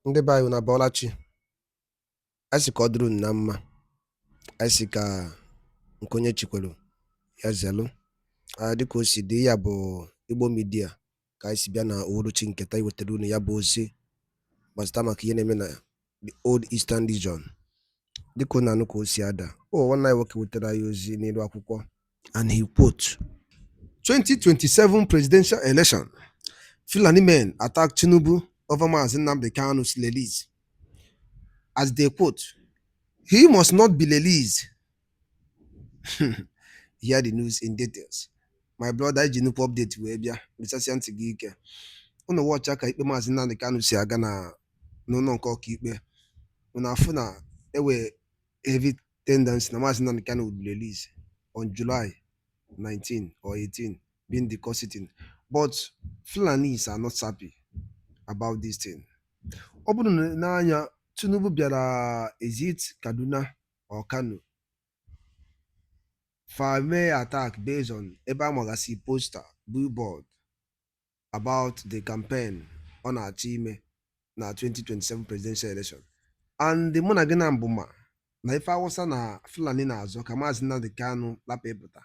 Ndị be anyị na Bọlachi, anyị sị ka ọ dịrị unu na mma, anyị sị ka nke onye chikwelu ya zelu. Dịka o si dị, ya bụ Igbo Media ka anyị si bịa na uhuruchi nketa iwetara unu ya bụ ozi gbasara maka ihe na-eme na the Old Eastern Region. Dịka unu anụ ka o si ada, nwanne anyị nwoke wetara anyị ozi n'elu akwụkwọ, and he quote, 2027 presidential election, Fulani men attack TINUBU over Nnamdi Kanu's release. As they quote, he must not be released. Hear the news in details. My brother IGBO update wee bịa bisasi ntị gị ike. Unu watch aka ikpe Maazị Nnamdi Kanu si aga na n'ụlọ nke ọka ikpe. Unu afụ na ewe heavy tendency na Maazị Nnamdi Kanu will be released on July 19 or 18, being the court sitting. But Fulanis are not happy about this thing. Ọ bụrụ na anya TINUBU bịara exit Kaduna or Kano for may attack based on ebe magazine poster billboard about the campaign on our team na 2027 presidential election. And the monagina mbuma na ife awụsa na Fulani na azọ ka Maazị Nnamdi Kanu lapụ ịpụta.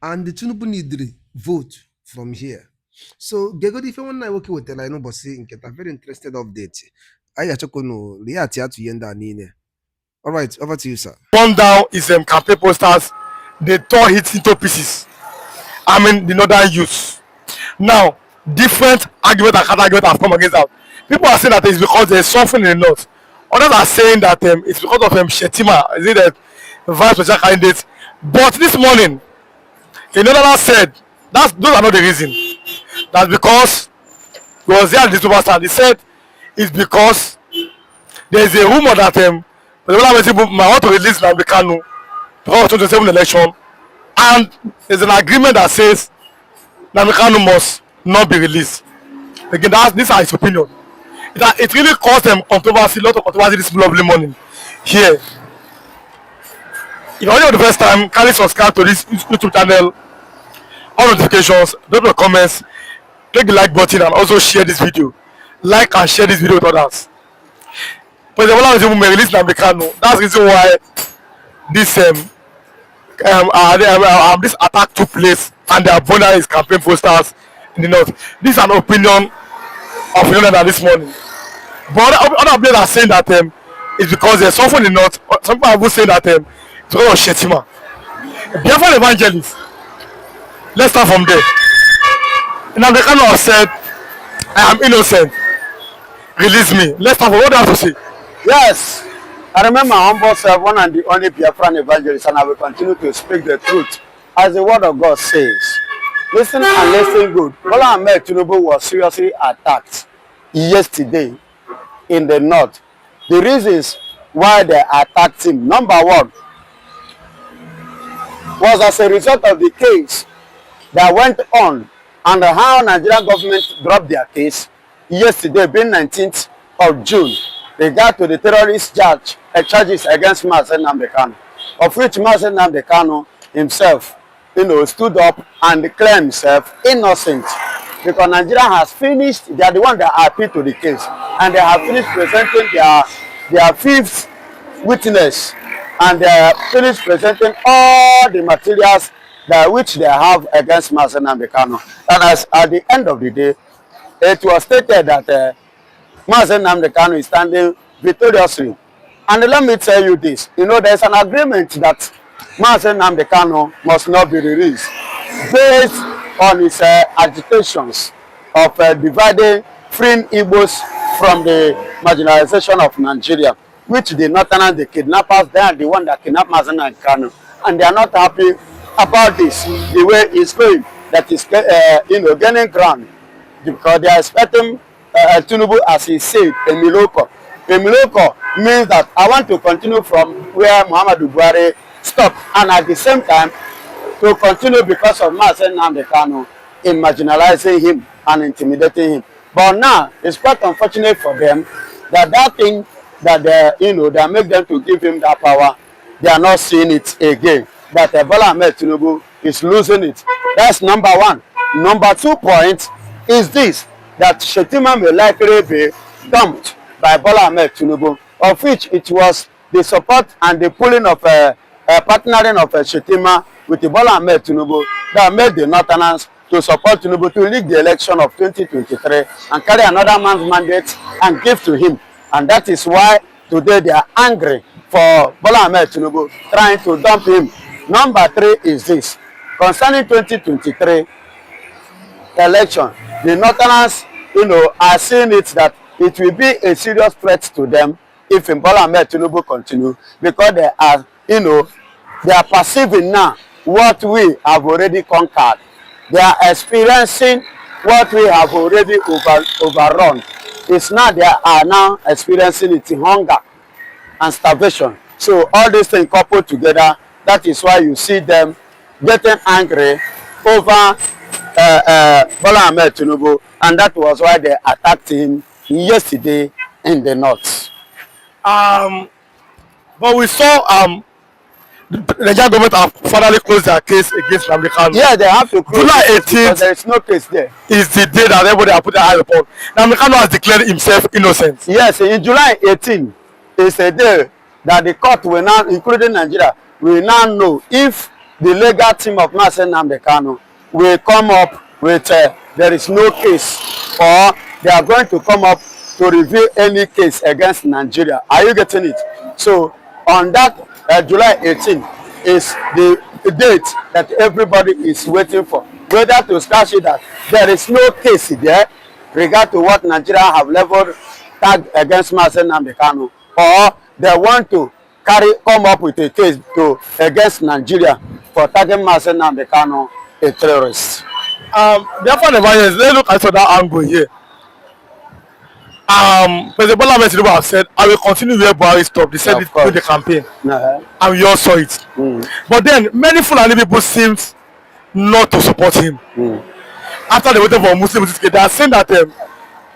And the TINUBU need vote from here. So gegodi ife nwanne anyị nwoke wetara anyị n'ụbọchị nketa, very interested update. Anyị achọkwa no react to ihe ndị a niile. All right, over to you, sir. One down is campaign posters. They tore it into pieces. I mean, the northern youth. Now, different argument and counter-argument have come against that. People are saying that it's because there's something in the north. Others are saying that it's because of Shetima, is it the vice presidential candidate? But this morning, another said those are not the reason. That's because he was there at the superstar. He said it's because there's a rumor that the President might want to release Nnamdi Kanu before the 2027 election, and there's an agreement that says Nnamdi Kanu must not be released. Again, this is his opinion. It really caused them controversy, a lot of controversy this lovely morning here. If you're the first time, kindly subscribe to this YouTube channel, all notifications, drop your comments, click the like button, and also share this video. Like and share this video with others. President may release Nnamdi Kanu. That's the reason why this this attack took place, and they are burning his campaign posters in the north. This is an opinion of Fulani this morning. But other players are saying that it's because there's something in the north. Some people are even saying that it's because of Shetima. Biafan evangelists. Let's start from there. Nnamdi Kanu has said, I am innocent. Release me. Let's start from what do you have to say? Yes, I remember my humble self, one and the only Biafran evangelist, and I will continue to speak the truth as the word of God says. Listen and listen good. Bola Ahmed Tinubu was seriously attacked yesterday in the north. The reasons why they attacked him, number one, was as a result of the case that went on and how Nigerian government dropped their case yesterday, being 19th of June. Regard to the terrorist charges against Maazị Nnamdi Kanu, of which Maazị Nnamdi Kanu himself, stood up and declared himself innocent, because Nigeria has finished. They are the one that appealed to the case, and they have finished presenting their fifth witness, and they have finished presenting all the materials which they have against Maazị Nnamdi Kanu. And as at the end of the day, it was stated that Maazị Nnamdi Kanu is standing victoriously. And let me tell you this, there's an agreement that Maazị Nnamdi Kanu must not be released based on his agitations of dividing freeing Igbos from the marginalization of Nigeria, which the northerners, the kidnappers, they are the one that kidnapped Maazị Nnamdi Kanu. And they are not happy about this, the way it's going, that is gaining ground, because they are expecting TINUBU, as he said, a Miloko. A Miloko means that I want to continue from where Muhammadu Buhari stopped, and at the same time to continue because of Maazị Nnamdi Kanu in marginalizing him and intimidating him. But now it's quite unfortunate for them that thing that that make them to give him that power, they are not seeing it again. That Bola Ahmed Tinubu is losing it. That's number one. Number 2 point is this, that Shetima may likely be dumped by Bola Ahmed Tinubu, of which it was the support and the pulling of partnering of Shetima with the Bola Ahmed Tinubu that made the Northerners to support Tinubu to lead the election of 2023 and carry another man's mandate and give to him. And that is why today they are angry for Bola Ahmed Tinubu trying to dump him. Number 3 is this. Concerning 2023 election, the Northerners, are seeing it that it will be a serious threat to them if Bola Ahmed Tinubu continue, because they are, they are perceiving now what we have already conquered. They are experiencing what we have already overrun. It's now they are now experiencing it in hunger and starvation. So all these things coupled together, that is why you see them getting angry over Bola Ahmed Tinubu, and that was why they attacked him yesterday in the north. But we saw the Nigerian government have finally closed their case against Nnamdi Kanu. Yeah, they have to close July 18th because there is no case there. Is the day that everybody has put their eyes upon. Nnamdi Kanu has declared himself innocent. Yes, in July 18 is a day that the court will now, including Nigeria, will now know if the legal team of Nnamdi Kanu will come up with there is no case, or they are going to come up to reveal any case against Nigeria. Are you getting it? So on that July 18 is the date that everybody is waiting for, whether to scratch it that there is no case there regard to what Nigeria have leveled tag against Nnamdi Kanu, or they want to come up with a case against Nigeria for tagging Nnamdi Kanu a terrorist. Therefore, let's look at that angle here. President Bola Ahmed Tinubu have said, I will continue where Buhari stopped. They said it through the campaign. And we all saw it. But then, many Fulani people seemed not to support him. After they waited for Muslims, they are saying that President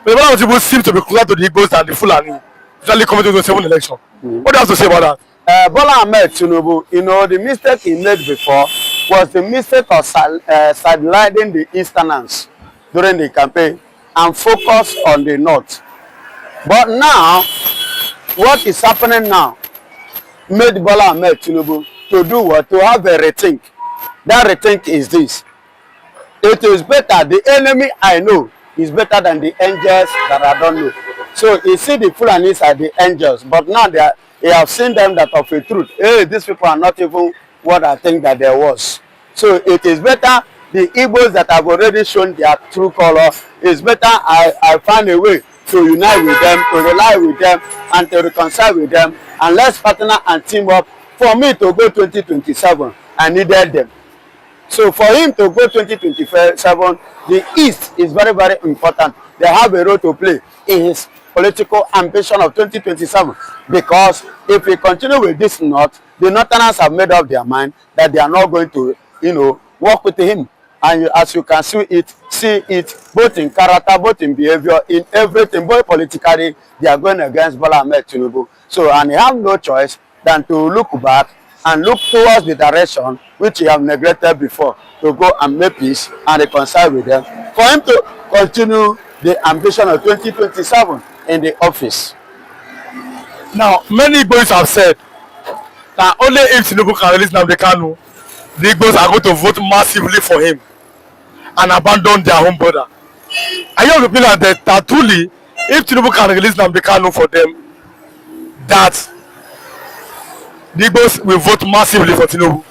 Bola Ahmed Tinubu seems to be closer to the Igbos than the Fulani, usually coming to the 7th election. What do you have to say about that? Bola Ahmed Tinubu, the mistake he made before was the mistake of sidelining the Easterners during the campaign and focus on the North. But now, what is happening now made Bola Ahmed Tinubu to do what? To have a rethink. That rethink is this. It is better, the enemy I know is better than the angels that I don't know. So you see the Fulanis are the angels, but now they have seen them that of a truth. Hey, these people are not even what I think that there was. So it is better the Igbos that have already shown their true color, it's better I find a way to unite with them, to rely with them, and to reconcile with them, and let's partner and team up. For me to go 2027, I needed them. So for him to go 2027, the East is very, very important. They have a role to play in his political ambition of 2027. Because if we continue with this North, the Northerners have made up their mind that they are not going to, work with him. And as you can see it both in character, both in behavior, in everything, both politically, they are going against Bola Ahmed Tinubu. So, and they have no choice than to look back and look towards the direction which he have neglected before, to go and make peace and reconcile with them, for him to continue the ambition of 2027 in the office. Now, many Igbos have said that only if Tinubu can release Nnamdi Kanu, the Igbos are going to vote massively for him and abandon their home border. Are you of the opinion that truly, if Tinubu can release Nnamdi Kanu for them, that the Igbos will vote massively for Tinubu?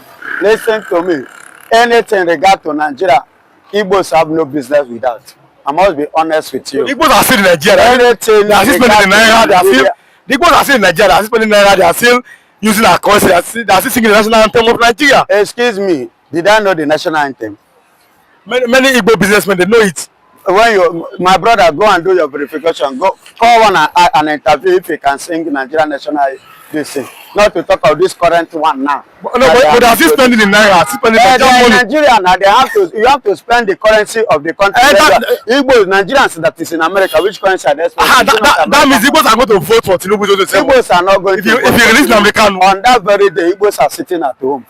Listen to me. Anything regard to Nigeria, Igbos have no business with that. I must be honest with you. The Igbos are still in Nigeria. Anything they are still spending the Naira. The Igbos are still in Nigeria. They are still spending Naira. They are still using our currency. They are still singing the national anthem of Nigeria. Excuse me. Did I know the national anthem? Many Igbo businessmen, they know it. When my brother, go and do your verification. Go call one and interview if you can sing Nigerian national this thing. Not to talk about this current one now. But they are still spending in Naira. Nigeria now, you have to spend the currency of the country. Igbo Nigerians that is in America, which currency are they spending? That means Igbos are going to vote for Tinubu. Igbos are not going to vote. If you release Nnamdi Kanu, on that very day, Igbos are sitting at home.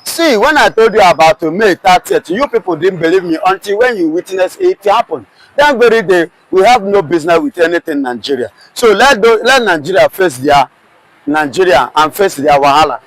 See, when I told you about May 30th, you people didn't believe me until when you witnessed it happen. That very day, we have no business with anything in Nigeria. So let Nigeria face their Nigeria and face their wahala.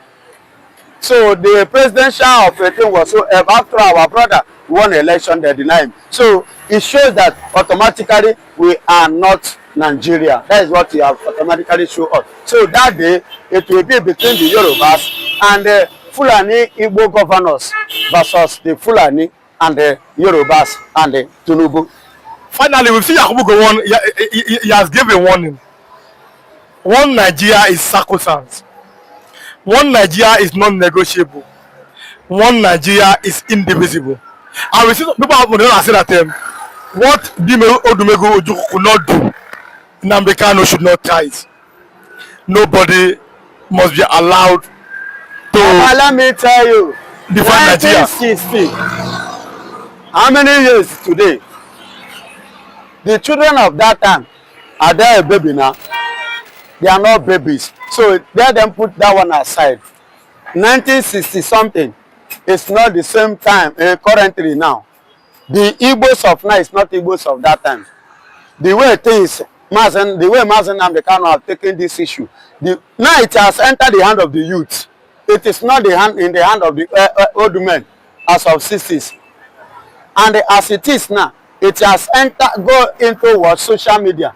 So the presidential of a thing was so after our brother won election, they deny him. So it shows that automatically we are not Nigeria. That is what you have automatically show us. So that day it will be between the Yorubas and the Fulani Igbo governors versus the Fulani and the Yorubas and the TINUBU. Finally, we see Yakubu go on. He has given a warning. One Nigeria is sacrosanct. One Nigeria is non-negotiable. One Nigeria is indivisible. And we see people have say that what Odumego Ojukwu could not do, Nnamdi Kanu should not try it. Nobody must be allowed to. Let me tell you, define Nigeria. 1960. How many years today? The children of that time are there a baby now. They are not babies. So let them put that one aside. 1960 something is not the same time currently now. The Igbos of now is not Igbos of that time. The way things, the way Mazen and the Kanu have taken this issue, now it has entered the hand of the youth. It is not in the hand of the old men as of 60s. And as it is now, it has go into what social media.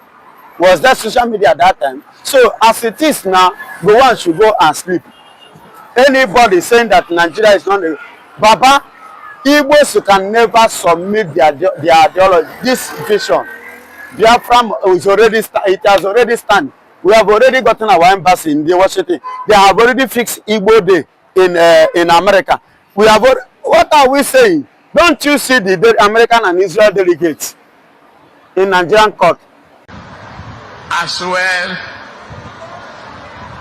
Was that social media at that time? So as it is now, the one should go and sleep. Anybody saying that Nigeria is not a Baba, Igbos can never submit their ideology. This vision, Biafra is already it has already stand. We have already gotten our embassy in Washington. They have already fixed Igbo Day in America. We have what are we saying? Don't you see the American and Israel delegates in Nigerian court? As well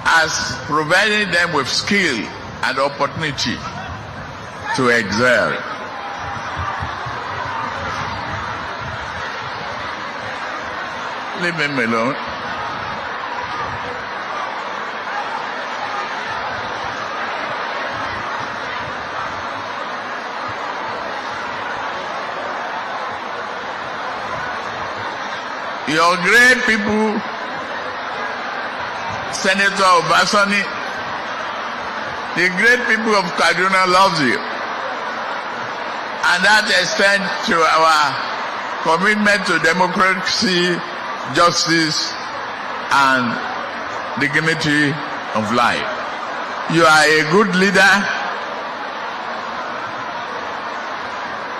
as providing them with skill and opportunity to excel. Leave him alone. Your great people, Senator Obasani, the great people of Kaduna loves you. And that extends to our commitment to democracy, justice, and dignity of life. You are a good leader,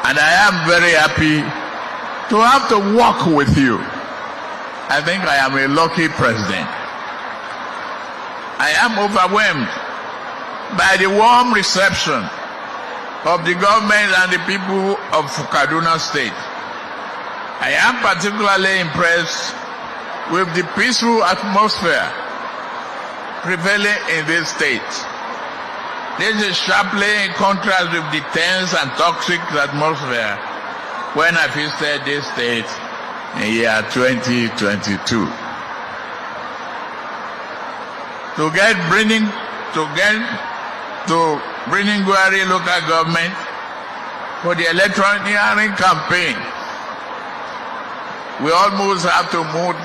and I am very happy to have to work with you. I think I am a lucky president. I am overwhelmed by the warm reception of the government and the people of Kaduna State. I am particularly impressed with the peaceful atmosphere prevailing in this state. This is sharply in contrast with the tense and toxic atmosphere when I visited this state in year 2022. To bringing Gwari local government for the electioneering campaign, we almost have to move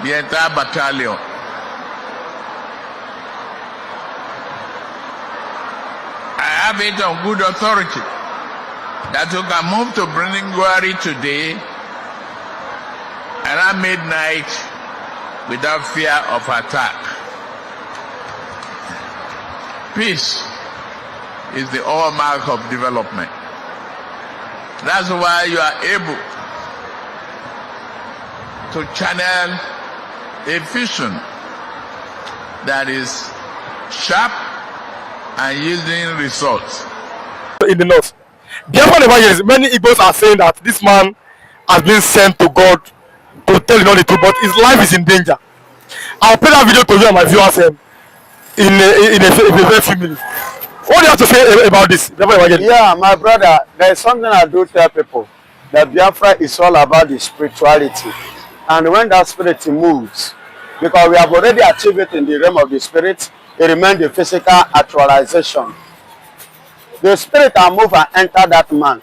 the entire battalion. I have it on good authority that you can move to bringing Gwari today around midnight without fear of attack. Peace is the hallmark of development. That's why you are able to channel a vision that is sharp and yielding results. In the north, Biafan evangelists, many Igbos are saying that this man has been sent to God to tell you not the truth, but his life is in danger. I'll play that video to you and my viewers in a very few minutes. What do you have to say about this? Yeah, my brother, there is something I do tell people, that Biafra is all about the spirituality. And when that spirit moves, because we have already achieved it in the realm of the spirit, it remains the physical actualization. The spirit will move and enter that man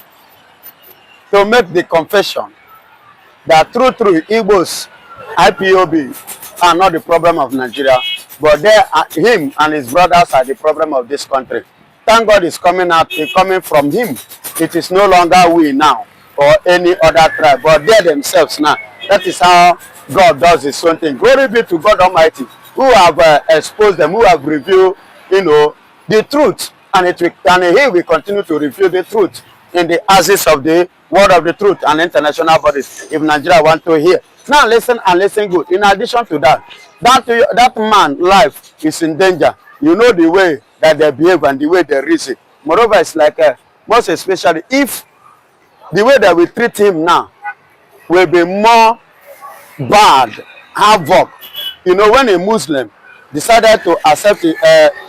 to make the confession that true Igbos, IPOB are not the problem of Nigeria, but him and his brothers are the problem of this country. Thank God it's coming out, it's coming from him. It is no longer we now or any other tribe, but they themselves now. That is how God does his own thing. Glory be to God Almighty, who have exposed them, who have revealed, the truth, and he will continue to reveal the truth in the axis of the word of the truth and international bodies if Nigeria want to hear. Now listen and listen good. In addition to that, that man life is in danger. You know the way that they behave and the way they reason. Moreover, it's like most especially if the way that we treat him now will be more bad, havoc. When a Muslim decided to accept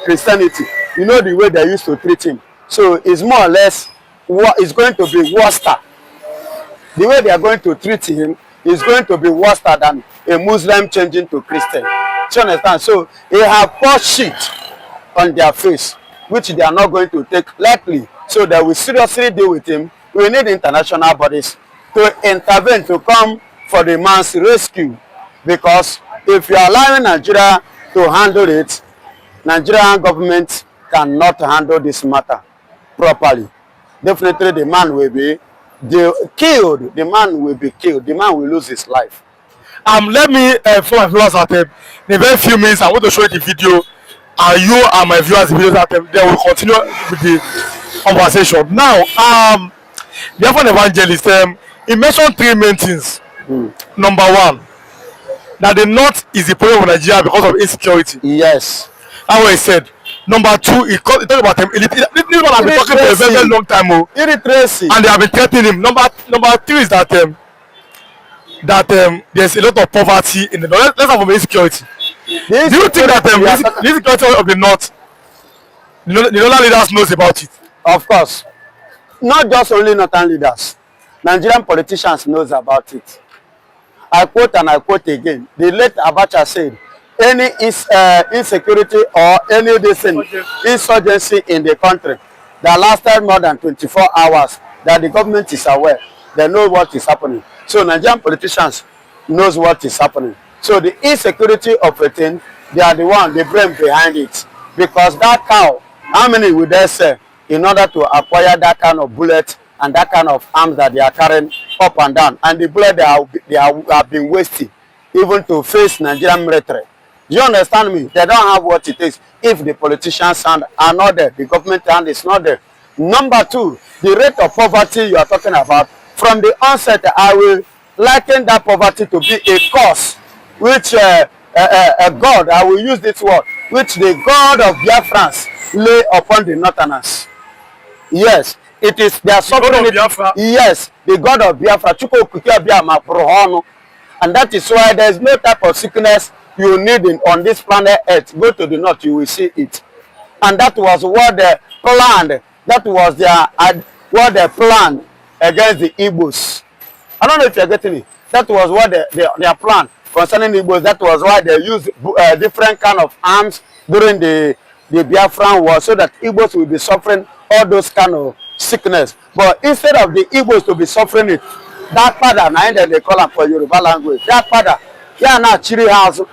Christianity, you know the way they used to treat him. So it's more or less it's going to be worse. The way they are going to treat him is going to be worse than a Muslim changing to Christian. Do you understand? So they have poured shit on their face, which they are not going to take lightly. So that we seriously deal with him. We need international bodies to intervene, to come for the man's rescue. Because if you are allowing Nigeria to handle it, Nigerian government cannot handle this matter properly. Definitely the man will be killed. The man will be killed. The man will lose his life. Let me for my viewers at in a very few minutes I want to show you the video, and you and my viewers the videos at then we'll continue with the conversation. Now the Biafan evangelist he mentioned three main things. Number one, that the north is the problem of Nigeria because of insecurity. Yes. That's what he said. Number two, he talked about him. This one has been talking for a very, very long time. Illiteracy. And they have been threatening him. Number three is that there's a lot of poverty in the north. Let's have insecurity. Do you think that the insecurity of the north, the northern leaders knows about it? Of course. Not just only northern leaders. Nigerian politicians knows about it. I quote and I quote again. The late Abacha said, any insecurity or any insurgency in the country that lasted more than 24 hours, that the government is aware, they know what is happening. So Nigerian politicians knows what is happening. So the insecurity of a thing, they are the brain behind it. Because that cow, how many would they sell in order to acquire that kind of bullet and that kind of arms that they are carrying up and down? And the bullet they have been wasting even to face Nigerian military. Do you understand me? They don't have what it takes if the politicians' hand are not there, the government hand is not there. Number two, the rate of poverty you are talking about, from the onset, I will liken that poverty to be a curse, which a God, I will use this word, which the God of Biafrans lay upon the northerners. Yes, it is their suffering. Yes, the God of Biafra. And that is why there is no type of sickness you need on this planet Earth. Go to the north, you will see it. And that was what they planned. That was what they planned against the Igbos. I don't know if you're getting it. That was what their plan concerning the Igbos. That was why they used different kind of arms during the Biafran war, so that Igbos will be suffering all those kind of sickness. But instead of the Igbos to be suffering it, that father, now they call him for Yoruba language, that father, yeah, na chiri house. Do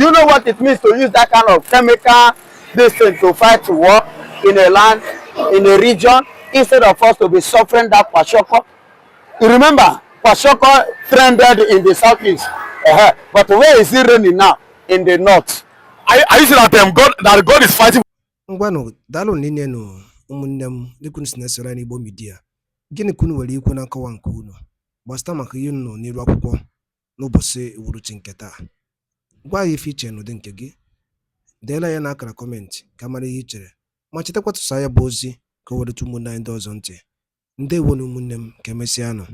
you know what it means to use that kind of chemical thing to fight war in a land, in a region, instead of us to be suffering that Kwashoko? You remember, Kwashoko trended in the southeast, but where is it raining now? In the north. Are you saying that God is fighting? Ngwano dalo nine no ụmụnne m dịkunu si na-esoro anyị n'Igbo Media. Gịnị kunu nwere ikwu na nkọwa nke unu gbasịta maka ihe unu nọ n'iru akwụkwọ n'ụbọchị uhuruchi nke taa? Gwa anyị ife iche n'ụdị nke gị, deela ya n'akara kọmentị ka mara ihe i chere, ma chetakwa tụsa ya bụ ozi ka o werete ụmụnne anyị ndị ọzọ ntị. Ndewo na ụmụnne m, ka emesịanụ.